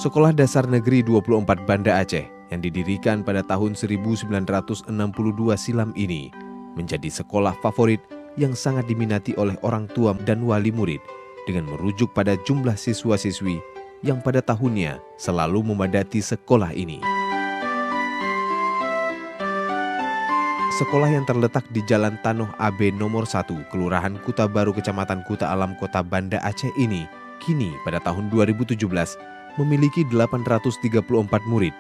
Sekolah Dasar Negeri 24 Banda Aceh yang didirikan pada tahun 1962 silam ini menjadi sekolah favorit yang sangat diminati oleh orang tua dan wali murid dengan merujuk pada jumlah siswa-siswi yang pada tahunnya selalu memadati sekolah ini. Sekolah yang terletak di Jalan Tanoh AB nomor 1, Kelurahan Kuta Baru, Kecamatan Kuta Alam, Kota Banda Aceh ini kini pada tahun 2017 memiliki 834 murid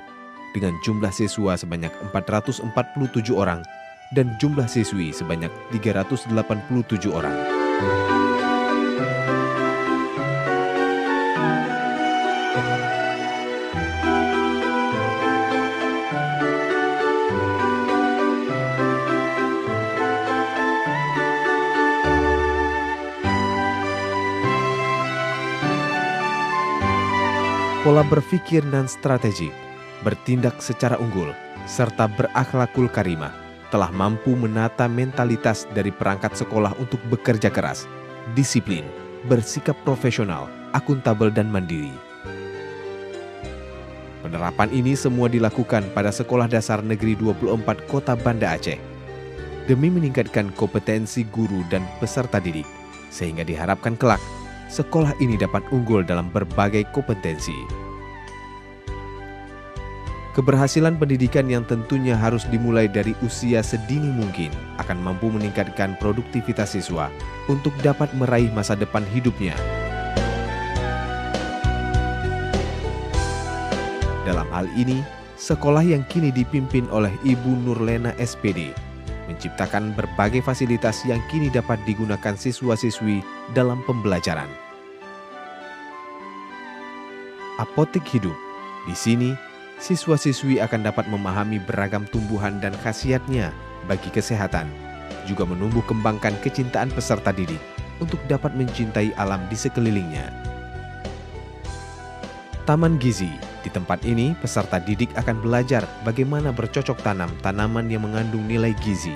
dengan jumlah siswa sebanyak 447 orang dan jumlah siswi sebanyak 387 orang. Pola berpikir dan strategi, bertindak secara unggul, serta berakhlakul karimah telah mampu menata mentalitas dari perangkat sekolah untuk bekerja keras, disiplin, bersikap profesional, akuntabel, dan mandiri. Penerapan ini semua dilakukan pada Sekolah Dasar Negeri 24 Kota Banda Aceh demi meningkatkan kompetensi guru dan peserta didik, sehingga diharapkan kelak sekolah ini dapat unggul dalam berbagai kompetensi. Keberhasilan pendidikan yang tentunya harus dimulai dari usia sedini mungkin akan mampu meningkatkan produktivitas siswa untuk dapat meraih masa depan hidupnya. Dalam hal ini, sekolah yang kini dipimpin oleh Ibu Nurlena SPD menciptakan berbagai fasilitas yang kini dapat digunakan siswa-siswi dalam pembelajaran. Apotik hidup. Di sini, siswa-siswi akan dapat memahami beragam tumbuhan dan khasiatnya bagi kesehatan, juga menumbuh kembangkan kecintaan peserta didik untuk dapat mencintai alam di sekelilingnya. Taman Gizi. Di tempat ini, peserta didik akan belajar bagaimana bercocok tanam tanaman yang mengandung nilai gizi,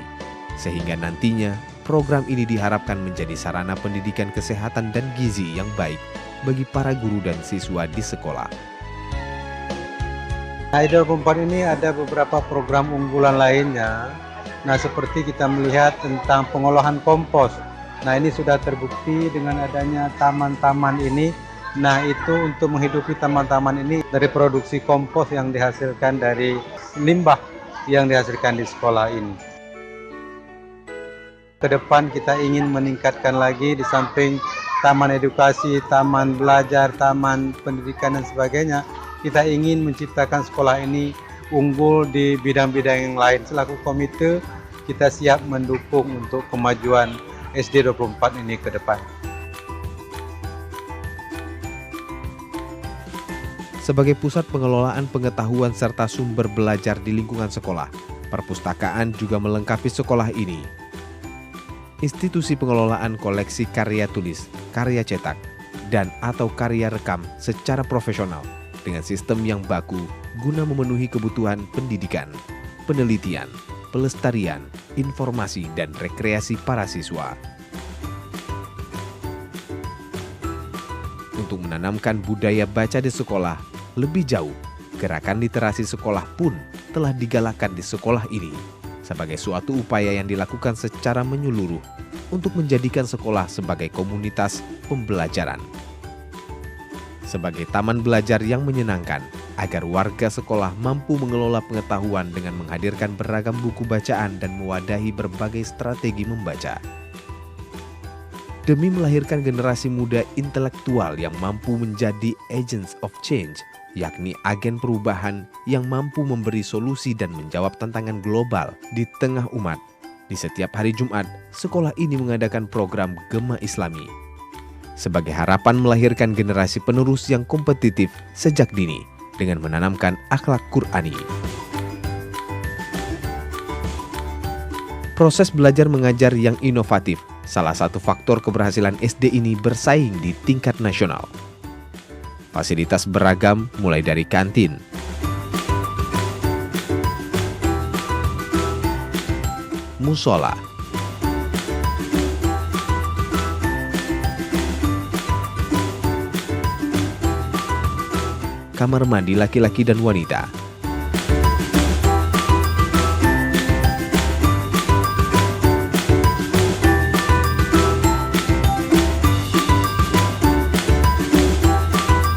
sehingga nantinya program ini diharapkan menjadi sarana pendidikan kesehatan dan gizi yang baik bagi para guru dan siswa di sekolah. Nah, di 24 ini ada beberapa program unggulan lainnya. Nah, seperti kita melihat tentang pengolahan kompos. Nah, ini sudah terbukti dengan adanya taman-taman ini. Nah, itu untuk menghidupi taman-taman ini dari produksi kompos yang dihasilkan dari limbah yang dihasilkan di sekolah ini. Ke depan kita ingin meningkatkan lagi di samping taman edukasi, taman belajar, taman pendidikan dan sebagainya. Kita ingin menciptakan sekolah ini unggul di bidang-bidang yang lain. Selaku komite, kita siap mendukung untuk kemajuan SD 24 ini ke depan. Sebagai pusat pengelolaan pengetahuan serta sumber belajar di lingkungan sekolah, perpustakaan juga melengkapi sekolah ini. Institusi pengelolaan koleksi karya tulis, karya cetak, dan atau karya rekam secara profesional dengan sistem yang baku guna memenuhi kebutuhan pendidikan, penelitian, pelestarian, informasi, dan rekreasi para siswa. Untuk menanamkan budaya baca di sekolah lebih jauh, gerakan literasi sekolah pun telah digalakkan di sekolah ini sebagai suatu upaya yang dilakukan secara menyeluruh untuk menjadikan sekolah sebagai komunitas pembelajaran. Sebagai taman belajar yang menyenangkan, agar warga sekolah mampu mengelola pengetahuan dengan menghadirkan beragam buku bacaan dan mewadahi berbagai strategi membaca. Demi melahirkan generasi muda intelektual yang mampu menjadi agents of change, yakni agen perubahan yang mampu memberi solusi dan menjawab tantangan global di tengah umat. Di setiap hari Jumat, sekolah ini mengadakan program Gema Islami sebagai harapan melahirkan generasi penerus yang kompetitif sejak dini dengan menanamkan akhlak Qur'ani. Proses belajar mengajar yang inovatif, salah satu faktor keberhasilan SD ini bersaing di tingkat nasional. Fasilitas beragam mulai dari kantin, musola, kamar mandi laki-laki dan wanita,